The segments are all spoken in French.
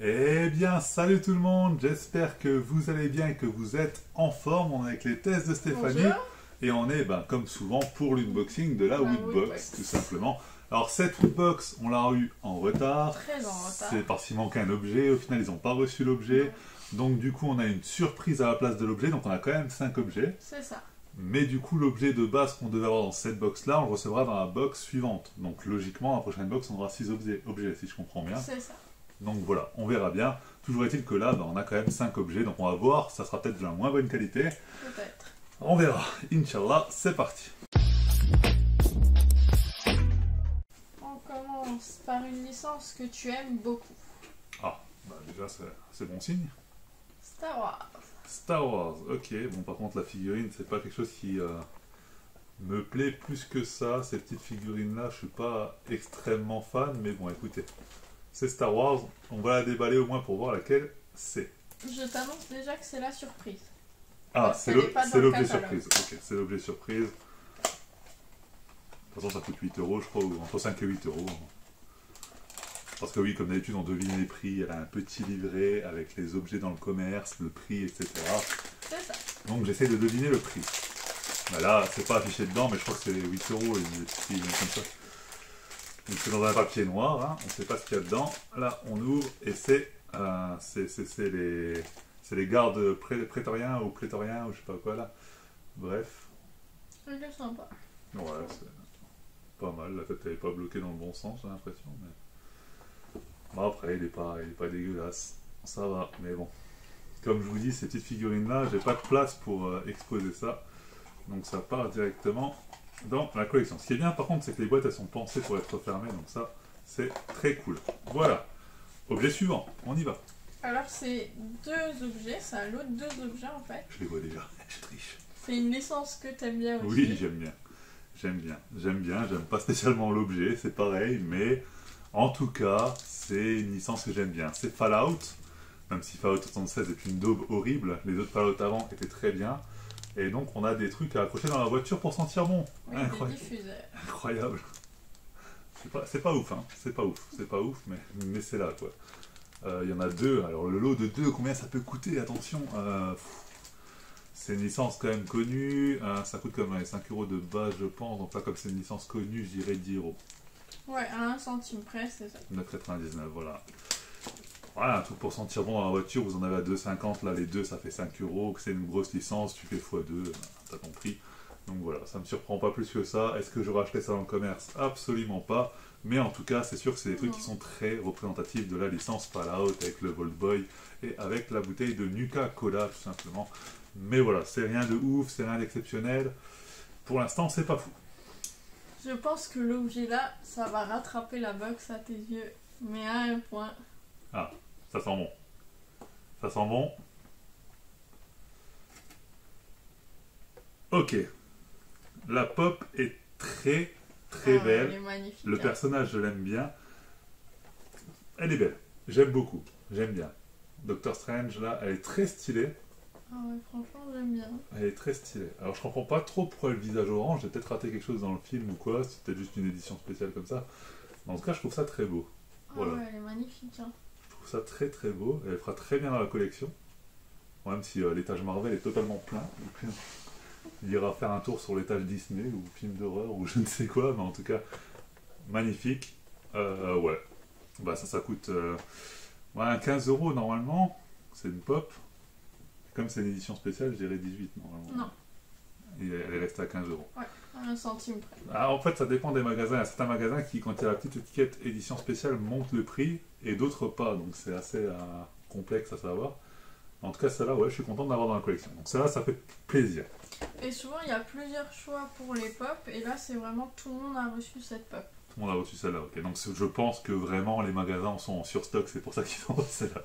Eh bien, salut tout le monde, j'espère que vous allez bien et que vous êtes en forme. On est avec les tests de Stéphanie. Bonjour. Et on est, comme souvent, pour l'unboxing de la Woodbox, Woodbox. tout simplement. Alors, cette Woodbox, on l'a eu en retard. Très en retard. C'est parce qu'il manquait un objet. Au final, ils n'ont pas reçu l'objet. Donc, du coup, on a une surprise à la place de l'objet. Donc, on a quand même 5 objets. C'est ça. Mais du coup, l'objet de base qu'on devait avoir dans cette box-là, on le recevra dans la box suivante. Donc, logiquement, la prochaine box, on aura 6 objets, si je comprends bien. C'est ça. Donc voilà, on verra bien. Toujours est-il que là, on a quand même 5 objets, donc on va voir, ça sera peut-être de la moins bonne qualité. Peut-être. On verra. Inch'Allah, c'est parti. On commence par une licence que tu aimes beaucoup. Ah, déjà, c'est bon signe. Star Wars. Star Wars, ok. Bon, par contre, la figurine, c'est pas quelque chose qui me plaît plus que ça. Ces petites figurines-là, je suis pas extrêmement fan, mais bon, écoutez. C'est Star Wars, on va la déballer au moins pour voir laquelle c'est. Je t'annonce déjà que c'est la surprise. Ah, Parce c'est qu'elle est pas dans le l'objet catalogue. surprise. Ok, c'est l'objet surprise. De toute façon, ça coûte 8 euros, je crois, ou entre 5 et 8 euros. Parce que oui, comme d'habitude, on devine les prix. Elle a un petit livret avec les objets dans le commerce, le prix, etc. C'est ça. Donc j'essaie de deviner le prix. Là, c'est pas affiché dedans, mais je crois que c'est 8 euros, les petits comme ça. Donc c'est dans un papier noir, hein. On ne sait pas ce qu'il y a dedans. Là, on ouvre et c'est les gardes prétoriens ou plétoriens ou je sais pas quoi là. Bref. C'est sympa. Ouais, c'est pas mal. La tête elle est pas bloquée dans le bon sens, j'ai l'impression. Mais... Bon, après, il est pas dégueulasse. Ça va, mais bon. Comme je vous dis, ces petites figurines là, j'ai pas de place pour exposer ça. Donc ça part directement dans la collection. Ce qui est bien par contre, c'est que les boîtes elles sont pensées pour être fermées, donc ça c'est très cool. Voilà. Objet suivant, on y va. Alors c'est deux objets, c'est un lot de deux objets en fait. Je les vois déjà, je triche. C'est une licence que t'aimes bien aussi. Oui, j'aime bien. J'aime pas spécialement l'objet, c'est pareil, mais en tout cas, c'est une licence que j'aime bien. C'est Fallout, même si Fallout 76 est une daube horrible, les autres Fallout avant étaient très bien. Et donc on a des trucs à accrocher dans la voiture pour sentir bon. Oui, Incroyable. des diffuseurs. Incroyable. C'est pas ouf, hein. C'est pas ouf, mais c'est là, quoi. Il y en a deux. Alors le lot de deux, combien ça peut coûter? Attention. C'est une licence quand même connue. Ça coûte comme les 5 euros de base, je pense. Donc là, comme c'est une licence connue, je dirais 10 euros. Ouais, à 1 centime près, c'est ça. 9,99, voilà. Voilà, un truc pour sentir bon dans la voiture, vous en avez à 2,50, là les deux ça fait 5 euros, que c'est une grosse licence, tu fais x2, t'as compris. Donc voilà, ça me surprend pas plus que ça. Est-ce que je rachetais ça dans le commerce? Absolument pas. Mais en tout cas, c'est sûr que c'est des trucs qui sont très représentatifs de la licence Fallout, avec le Vault Boy et avec la bouteille de Nuka-Cola, tout simplement. Mais voilà, c'est rien de ouf, c'est rien d'exceptionnel. Pour l'instant, c'est pas fou. Je pense que l'objet là, ça va rattraper la box à tes yeux, mais à un point. Ah, ça sent bon. Ça sent bon. Ok. La pop est très Elle est belle. magnifique. Le personnage, je l'aime bien. Elle est belle. J'aime beaucoup. J'aime bien. Doctor Strange, là, elle est très stylée. Ah ouais, franchement, j'aime bien. Elle est très stylée. Alors, je comprends pas trop pourquoi le visage orange. J'ai peut-être raté quelque chose dans le film ou quoi. C'est peut-être juste une édition spéciale comme ça. Mais en tout cas, je trouve ça très beau. Ah Voilà. ouais, elle est magnifique. Hein. Je trouve ça très beau. Elle fera très bien dans la collection. Même si l'étage Marvel est totalement plein. Il ira faire un tour sur l'étage Disney ou film d'horreur ou je ne sais quoi. Mais en tout cas, magnifique. Ouais. Bah ça coûte 15 euros normalement. C'est une pop. Comme c'est une édition spéciale, je dirais 18 normalement. Non. Et elle est restée à 15 euros. Ouais, à 1 centime près. Ah, en fait, ça dépend des magasins. Il y a certains magasins qui, quand il y a la petite étiquette édition spéciale, montent le prix et d'autres pas. Donc c'est assez complexe à savoir. En tout cas, celle-là, ouais, je suis content de l'avoir dans la collection. Donc celle-là, ça fait plaisir. Et souvent, il y a plusieurs choix pour les pop. Et là, c'est vraiment tout le monde a reçu cette pop. Tout le monde a reçu celle-là, ok. Donc je pense que vraiment les magasins sont en surstock, c'est pour ça qu'ils ont celle-là.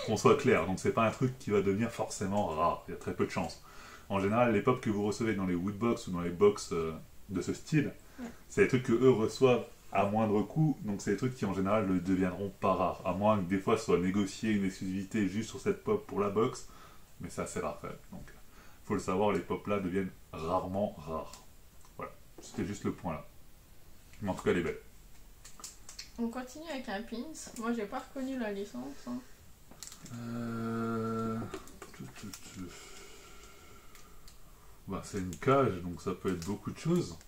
Qu'on soit clair, donc c'est pas un truc qui va devenir forcément rare, il y a très peu de chance. En général, les pop que vous recevez dans les Woodbox ou dans les box de ce style, c'est des trucs que eux reçoivent à moindre coût, donc c'est des trucs qui en général ne deviendront pas rares, à moins que des fois soit négocié une exclusivité juste sur cette pop pour la box, mais c'est assez rare quand même. Donc faut le savoir, les pop là deviennent rarement rares. Voilà, c'était juste le point là. Mais en tout cas, elle est belle. On continue avec un pins. Moi, j'ai pas reconnu la licence. Hein. Bah, c'est une cage, donc ça peut être beaucoup de choses.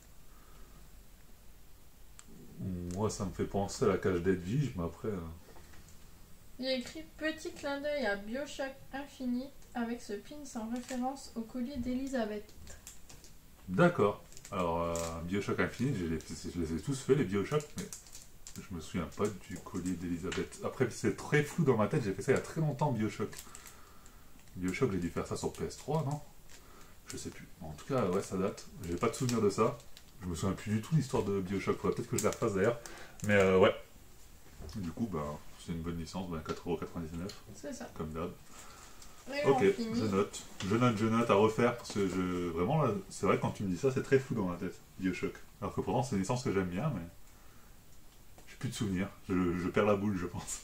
Moi, ça me fait penser à la cage d'Edwige, mais après... Il y a écrit petit clin d'œil à BioShock Infinite avec ce pins en référence au collier d'Elisabeth. D'accord. Alors, BioShock Infinite, je les ai tous fait, les BioShock, mais je me souviens pas du collier d'Elisabeth. Après, c'est très flou dans ma tête, j'ai fait ça il y a très longtemps, BioShock. BioShock, j'ai dû faire ça sur PS3, non? Je sais plus. En tout cas, ouais, ça date. J'ai pas de souvenir de ça. Je me souviens plus du tout de l'histoire de BioShock. Faudrait peut-être que je la refasse d'ailleurs. Mais ouais. Du coup, bah, c'est une bonne licence, bah, 4,99€. C'est ça. Comme d'hab. Et Ok, on finit. je note à refaire parce que vraiment là, c'est vrai que quand tu me dis ça, c'est très flou dans ma tête, BioShock. Alors que pourtant, c'est une licence que j'aime bien, mais j'ai plus de souvenirs. Je perds la boule, je pense.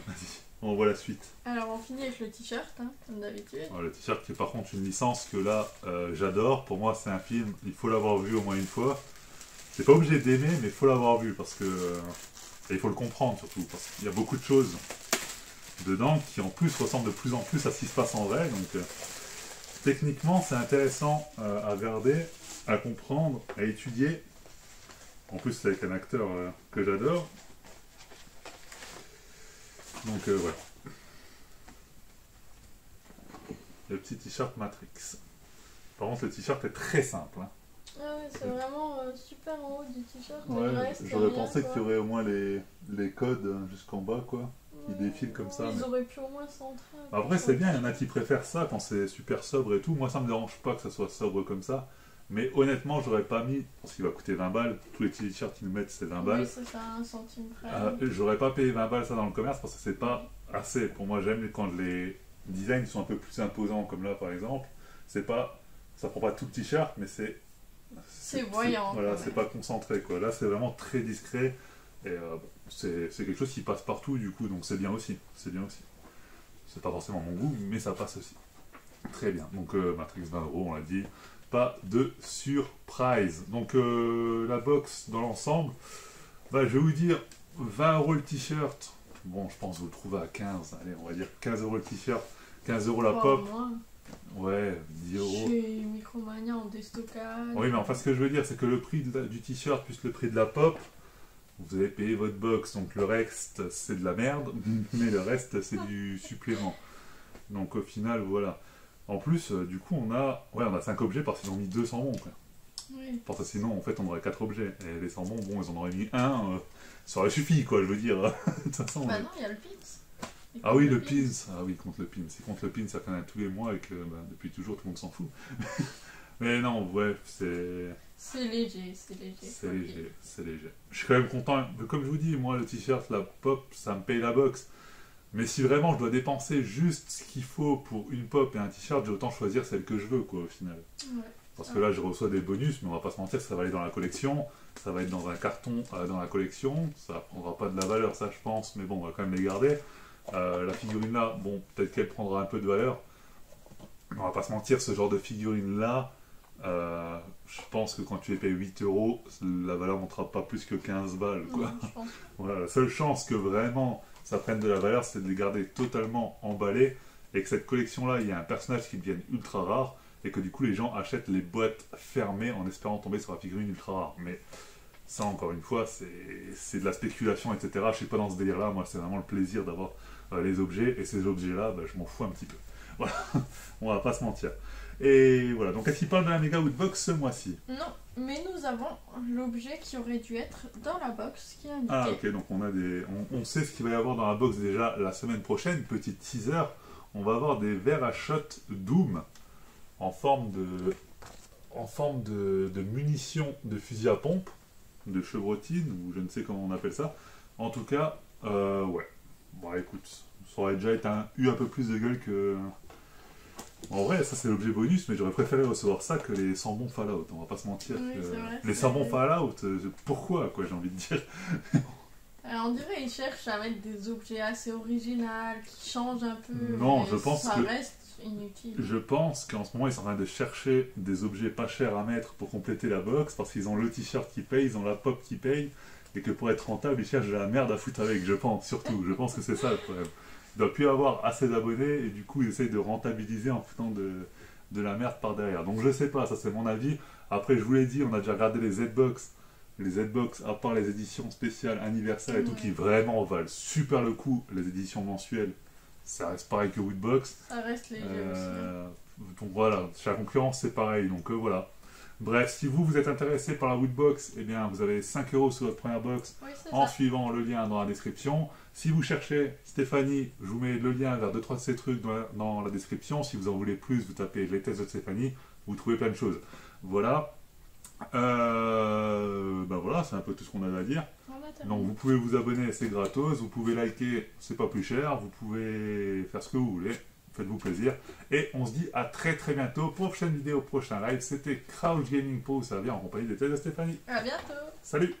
Vas-y, on voit la suite. Alors on finit avec le t-shirt, hein, comme d'habitude. Alors, le t-shirt qui est par contre une licence que là, j'adore. Pour moi, c'est un film, il faut l'avoir vu au moins une fois. C'est pas obligé d'aimer, mais il faut l'avoir vu parce que et il faut le comprendre surtout parce qu'il y a beaucoup de choses dedans qui en plus ressemblent de plus en plus à ce qui se passe en vrai. Donc techniquement c'est intéressant à regarder, à comprendre, à étudier. En plus c'est avec un acteur que j'adore. Donc voilà. Le petit t-shirt Matrix. Par contre le t-shirt est très simple. Hein. Ah ouais, c'est vraiment super en haut du t-shirt. Ouais, j'aurais pensé qu'il y aurait aurait au moins les codes jusqu'en bas quoi. Qui défilent comme ça. Ils mais... auraient pu au moins centrer. Après c'est bien, il y en a qui préfèrent ça quand c'est super sobre et tout. Moi ça me dérange pas que ça soit sobre comme ça. Mais honnêtement j'aurais pas mis, parce qu'il va coûter 20 balles, tous les t-shirts qu'ils nous mettent c'est 20 balles. Oui c'est ça, 1 centime près. J'aurais pas payé 20 balles ça dans le commerce parce que c'est pas assez. Pour moi j'aime quand les designs sont un peu plus imposants comme là par exemple. C'est pas, ça prend pas tout le t-shirt mais c'est voyant. Voilà, c'est pas concentré quoi. Là c'est vraiment très discret. Et c'est quelque chose qui passe partout du coup, donc c'est bien aussi. C'est bien aussi. C'est pas forcément mon goût, mais ça passe aussi. Très bien. Donc Matrix 20€, on l'a dit. Pas de surprise. Donc la box dans l'ensemble, bah, je vais vous dire 20€ le t-shirt. Bon, je pense que vous le trouvez à 15. Allez, on va dire 15€ le t-shirt, 15€ la pop. Moins. Ouais, 10€. Chez Micromania en déstockage. Oui, mais enfin, ce que je veux dire, c'est que le prix du t-shirt plus le prix de la pop, vous avez payé votre box, donc le reste c'est de la merde, mais le reste c'est du supplément. Donc au final, voilà. En plus, du coup, on a 5 objets parce qu'ils ont mis 200 bons. Quoi. Oui. Parce que sinon, en fait, on aurait 4 objets. Et les 100 bons, bon, ils en auraient mis un, ça aurait suffi, quoi, je veux dire. De toute façon, bah non, il y a le pins. Ah oui, le pins. Ah oui, contre le pins. C'est contre le pins, ça fait tous les mois et que depuis toujours, tout le monde s'en fout. Mais non, ouais, c'est... C'est léger, c'est léger. C'est léger, c'est léger. Je suis quand même content. Comme je vous dis, moi, le t-shirt, la pop, ça me paye la box. Mais si vraiment je dois dépenser juste ce qu'il faut pour une pop et un t-shirt, j'ai autant choisir celle que je veux, quoi, au final. Ouais. Parce que là, je reçois des bonus, mais on va pas se mentir, ça va aller dans la collection. Ça va être dans un carton dans la collection. Ça prendra pas de la valeur, ça, je pense. Mais bon, on va quand même les garder. La figurine là, bon, peut-être qu'elle prendra un peu de valeur. On va pas se mentir, ce genre de figurine là, je pense que quand tu les payes 8€, la valeur montera pas plus que 15 balles. Quoi. Non, je pense. Voilà, la seule chance que vraiment ça prenne de la valeur, c'est de les garder totalement emballés et que cette collection-là, il y a un personnage qui devienne ultra rare et que du coup les gens achètent les boîtes fermées en espérant tomber sur la figurine ultra rare. Mais ça, encore une fois, c'est de la spéculation, etc. Je suis pas dans ce délire-là. Moi, c'est vraiment le plaisir d'avoir les objets et ces objets-là, bah, je m'en fous un petit peu. Voilà, on va pas se mentir. Et voilà, donc est-ce qu'il parle de la Mega Woodbox ce mois-ci? Non, mais nous avons l'objet qui aurait dû être dans la box qui est indiqué. Ah ok, donc on sait ce qu'il va y avoir dans la box déjà la semaine prochaine, petit teaser. On va avoir des verres à shot Doom en forme de munitions de fusil à pompe, de chevrotine, ou je ne sais comment on appelle ça. En tout cas, ouais. Bon écoute, ça aurait déjà eu un peu plus de gueule que... En vrai, ça c'est l'objet bonus, mais j'aurais préféré recevoir ça que les 100 bons Fallout, on va pas se mentir. Oui, c'est vrai, les 100 bons Fallout, pourquoi, quoi, j'ai envie de dire. Alors, on dirait qu'ils cherchent à mettre des objets assez originaux, qui changent un peu. Non, je pense ça que... reste inutile. Je pense qu'en ce moment, ils sont en train de chercher des objets pas chers à mettre pour compléter la box, parce qu'ils ont le t-shirt qui paye, ils ont la pop qui paye, et que pour être rentable, ils cherchent de la merde à foutre avec, je pense, surtout. Je pense que c'est ça le problème. Ils doivent plus avoir assez d'abonnés, et du coup, ils essayent de rentabiliser en foutant de la merde par derrière. Donc je sais pas, ça c'est mon avis. Après, je vous l'ai dit, on a déjà regardé les Z-Box. Les Z-Box, à part les éditions spéciales, anniversaires et tout, qui vraiment valent super le coup, les éditions mensuelles, ça reste pareil que Woodbox. Ça reste léger aussi. Donc voilà, chez la concurrence c'est pareil, donc voilà. Bref, si vous êtes intéressé par la Woodbox, eh bien vous avez 5 € sur votre première box en suivant le lien dans la description. Si vous cherchez Stéphanie, je vous mets le lien vers 2-3 de ces trucs dans la description. Si vous en voulez plus, vous tapez les tests de Stéphanie, vous trouvez plein de choses. Voilà. Ben voilà, c'est un peu tout ce qu'on avait à dire. Donc vous pouvez vous abonner, c'est gratos. Vous pouvez liker, c'est pas plus cher. Vous pouvez faire ce que vous voulez. Faites-vous plaisir. Et on se dit à très très bientôt. Prochaine vidéo, prochain live. C'était Crouch Gaming pour vous servir en compagnie des tests de Stéphanie. À bientôt. Salut.